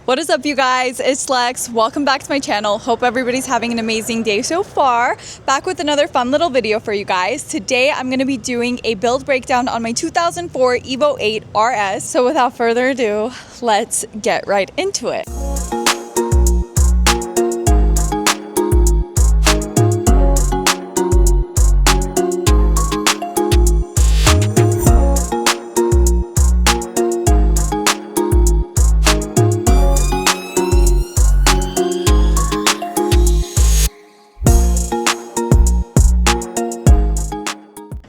What is up, you guys? It's Lex. Welcome back to my channel. Hope everybody's having an amazing day so far. Back with another fun little video for you guys. Today I'm going to be doing a build breakdown on my 2004 Evo 8 RS. So without further ado, let's get right into it.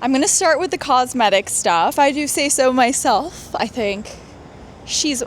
I'm gonna start with the cosmetic stuff. If I do say so myself, I think she's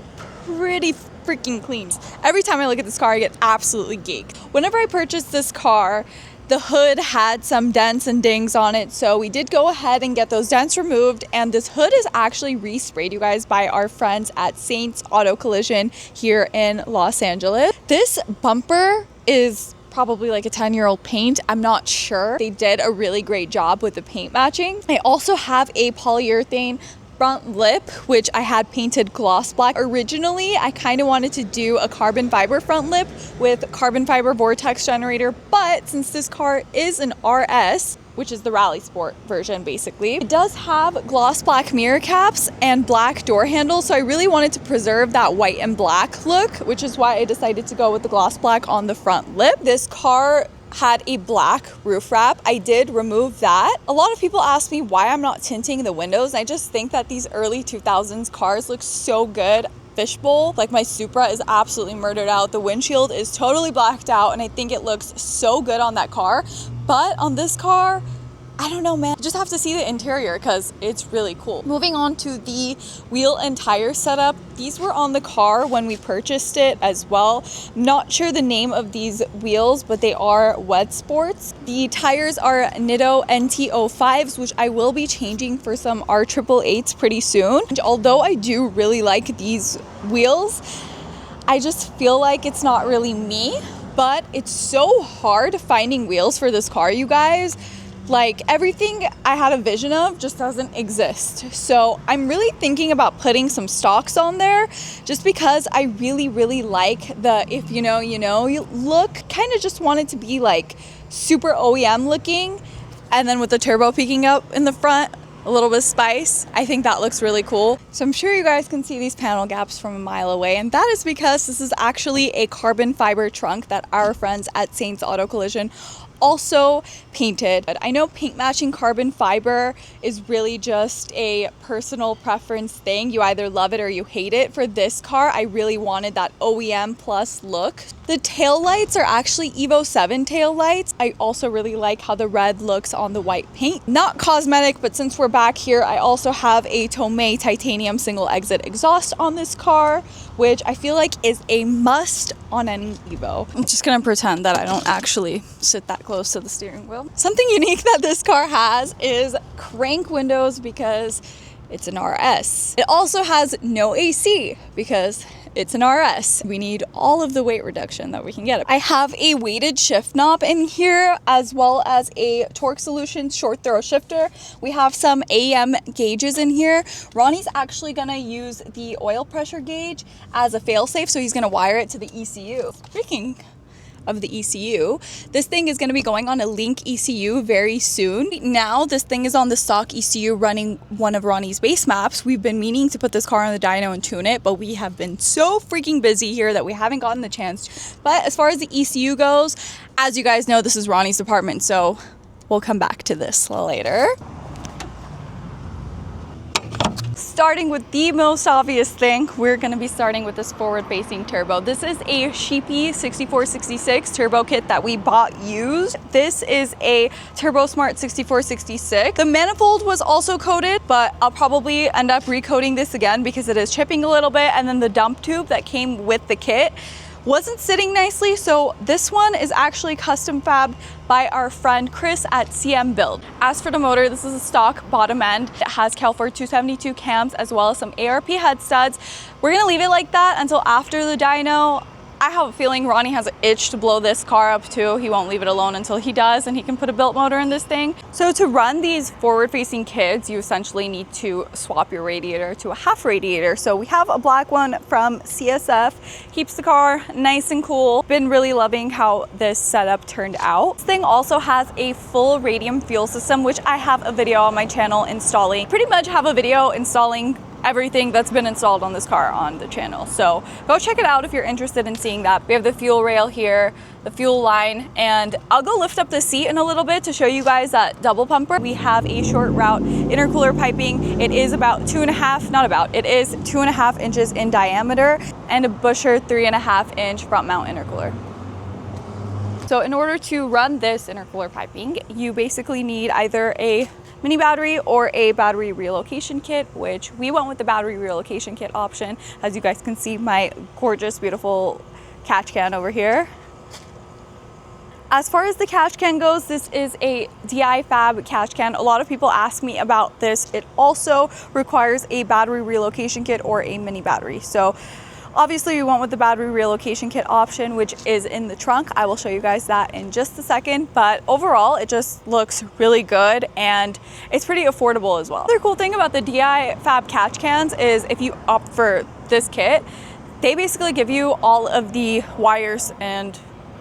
pretty freaking clean. Every time I look at this car, I get absolutely geeked. Whenever I purchased this car, the hood had some dents and dings on it, so we did go ahead and get those dents removed, and this hood is actually resprayed, you guys, by our friends at Saints Auto Collision here in Los Angeles. This bumper is probably like a 10-year-old paint. I'm not sure. They did a really great job with the paint matching. I also have a polyurethane front lip, which I had painted gloss black. Originally, I kind of wanted to do a carbon fiber front lip with carbon fiber vortex generator, but since this car is an RS, which is the Rally Sport version basically, it does have gloss black mirror caps and black door handles, so I really wanted to preserve that white and black look, which is why I decided to go with the gloss black on the front lip. This car had a black roof wrap. I did remove that. A lot of people ask me why I'm not tinting the windows, and I just think that these early 2000s cars look so good. Fishbowl, like my Supra, is absolutely murdered out. The windshield is totally blacked out, and I think it looks so good on that car. But on this car, I don't know, man. You just have to see the interior because it's really cool. Moving on to the wheel and tire setup. These were on the car when we purchased it as well. Not sure the name of these wheels, but they are Wet Sports. The tires are Dyno NT05s, which I will be changing for some R888s pretty soon. And although I do really like these wheels, I just feel like it's not really me. But it's so hard finding wheels for this car, you guys. Like, everything I had a vision of just doesn't exist. So I'm really thinking about putting some stocks on there just because I really like the if you know, you know look. Kind of just want it to be like super OEM looking, and then with the turbo peeking up in the front, a little bit of spice. I think that looks really cool. So I'm sure you guys can see these panel gaps from a mile away, and that is because this is actually a carbon fiber trunk that our friends at Saints Auto Collision also painted. But I know paint matching carbon fiber is really just a personal preference thing. You either love it or you hate it. For this car, I really wanted that OEM plus look. The tail lights are actually Evo 7 tail lights. I also really like how the red looks on the white paint. Not cosmetic, but since we're back here, I also have a Tomei titanium single exit exhaust on this car, which I feel like is a must on any Evo. I'm just gonna pretend that I don't actually sit that close to the steering wheel. Something unique that this car has is crank windows because it's an RS. It also has no AC because it's an RS. We need all of the weight reduction that we can get. I have a weighted shift knob in here, as well as a Torque Solutions short throw shifter. We have some AM gauges in here. Ronnie's actually gonna use the oil pressure gauge as a failsafe, so he's gonna wire it to the ECU. Speaking of the ECU, this thing is going to be going on a Link ECU very soon. Now this thing is on the stock ECU running one of Ronnie's base maps. We've been meaning to put this car on the dyno and tune it, but we have been so freaking busy here that we haven't gotten the chance. But as far as the ECU goes, as you guys know, this is Ronnie's department, so we'll come back to this later. Starting with the most obvious thing, we're going to be starting with this forward-facing turbo. This is a Sheepy 6466 turbo kit that we bought used. This is a Turbo Smart 6466. The manifold was also coated, but I'll probably end up recoating this again because it is chipping a little bit, and then the dump tube that came with the kit wasn't sitting nicely, so this one is actually custom fabbed by our friend Chris at CM Build. As for the motor, this is a stock bottom end. It has Kelford 272 cams as well as some ARP head studs. We're gonna leave it like that until after the dyno. I have a feeling Ronnie has an itch to blow this car up too. He won't leave it alone until he does, and he can put a built motor in this thing. So to run these forward-facing kits, you essentially need to swap your radiator to a half radiator. So we have a black one from CSF, keeps the car nice and cool. Been really loving how this setup turned out. This thing also has a full radium fuel system, which I have a video on my channel installing. Pretty much have a video installing everything that's been installed on this car on the channel. So go check it out if you're interested in seeing that. We have the fuel rail here, the fuel line, and I'll go lift up the seat in a little bit to show you guys that double pumper. We have a short route intercooler piping. It is about 2.5 inches in diameter, and a Busher 3.5 inch front mount intercooler. So in order to run this intercooler piping, you basically need either a mini battery or a battery relocation kit, which we went with the battery relocation kit option. As you guys can see, my gorgeous, beautiful catch can over here. As far as the catch can goes, this is a DI Fab catch can. A lot of people ask me about this. It also requires a battery relocation kit or a mini battery. So obviously we went with the battery relocation kit option, which is in the trunk. I will show you guys that in just a second, but overall it just looks really good and it's pretty affordable as well. The other cool thing about the DI Fab catch cans is if you opt for this kit, they basically give you all of the wires and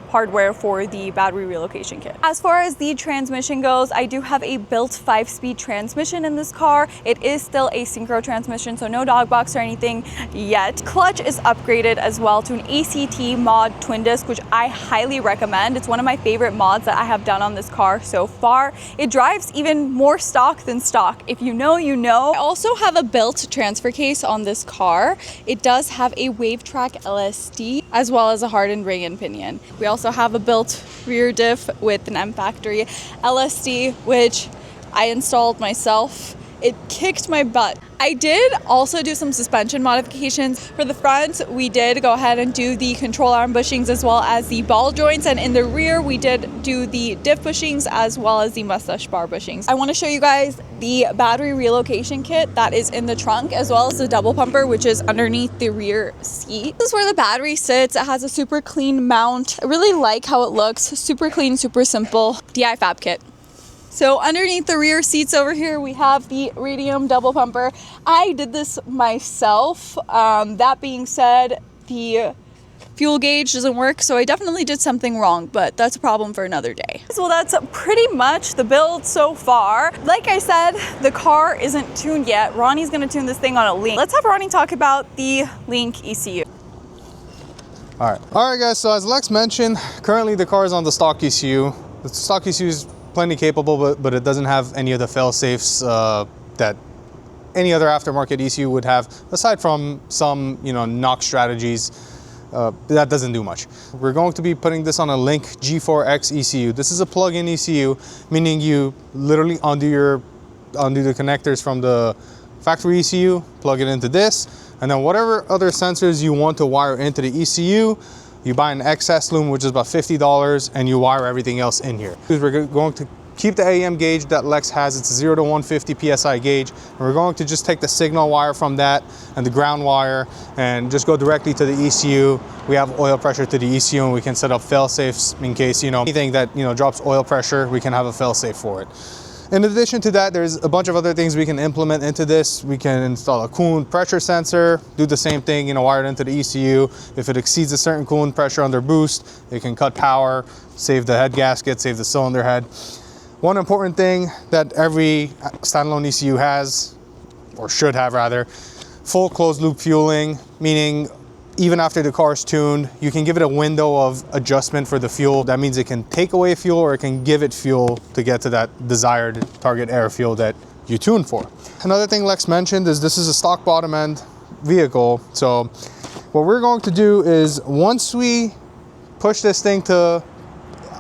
hardware for the battery relocation kit. As far as the transmission goes, I do have a built 5-speed transmission in this car. It is still a synchro transmission, so no dog box or anything yet. Clutch is upgraded as well to an ACT mod twin disc, which I highly recommend. It's one of my favorite mods that I have done on this car so far. It drives even more stock than stock. If you know, you know. I also have a built transfer case on this car. It does have a WaveTrack LSD as well as a hardened ring and pinion. We also have a built rear diff with an M Factory LSD, which I installed myself. It kicked my butt. I did also do some suspension modifications. For the front, we did go ahead and do the control arm bushings as well as the ball joints, and in the rear we did do the diff bushings as well as the mustache bar bushings. I want to show you guys the battery relocation kit that is in the trunk as well as the double pumper, which is underneath the rear seat. This is where the battery sits. It has a super clean mount. I really like how it looks. Super clean, super simple. DI Fab kit. So underneath the rear seats over here, we have the radium double pumper. I did this myself. That being said, the fuel gauge doesn't work, so I definitely did something wrong, but that's a problem for another day. So that's pretty much the build so far. Like I said, the car isn't tuned yet. Ronnie's gonna tune this thing on a Link. Let's have Ronnie talk about the Link ECU. All right guys, so as Lex mentioned, currently the car is on the stock ECU. The stock ECU is plenty capable, but it doesn't have any of the fail-safes that any other aftermarket ECU would have, aside from some, knock strategies. That doesn't do much. We're going to be putting this on a Link G4X ECU. This is a plug-in ECU, meaning you literally undo the connectors from the factory ECU, plug it into this, and then whatever other sensors you want to wire into the ECU, you buy an XS loom, which is about $50, and you wire everything else in here. We're going to keep the AEM gauge that Lex has. It's a 0 to 150 PSI gauge. And we're going to just take the signal wire from that and the ground wire and just go directly to the ECU. We have oil pressure to the ECU, and we can set up fail safes in case, anything that, drops oil pressure, we can have a fail safe for it. In addition to that, there's a bunch of other things we can implement into this. We can install a coolant pressure sensor, do the same thing, wire it into the ECU. If it exceeds a certain coolant pressure under boost, it can cut power, save the head gasket, save the cylinder head. One important thing that every standalone ECU has, or should have rather, full closed loop fueling, meaning even after the car is tuned, you can give it a window of adjustment for the fuel. That means it can take away fuel or it can give it fuel to get to that desired target air fuel that you tune for. Another thing Lex mentioned is this is a stock bottom end vehicle. So what we're going to do is once we push this thing to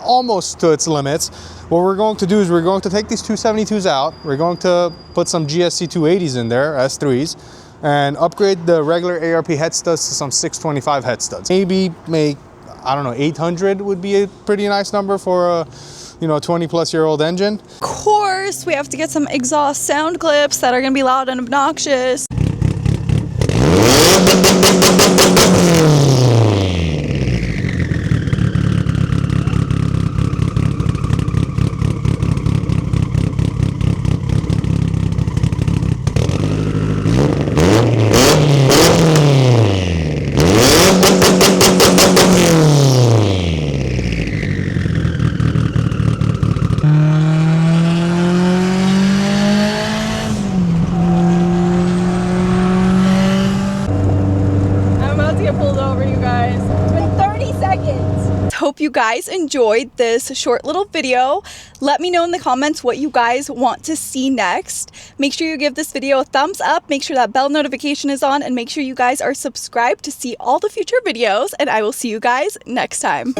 almost to its limits, what we're going to do is we're going to take these 272s out. We're going to put some GSC 280s in there, S3s, and upgrade the regular ARP head studs to some 625 head studs. Maybe make, 800 would be a pretty nice number for a 20-plus-year-old engine. Of course, we have to get some exhaust sound clips that are gonna be loud and obnoxious. hope you guys enjoyed this short little video. Let me know in the comments what you guys want to see next. Make sure you give this video a thumbs up, make sure that bell notification is on, and make sure you guys are subscribed to see all the future videos, and I will see you guys next time.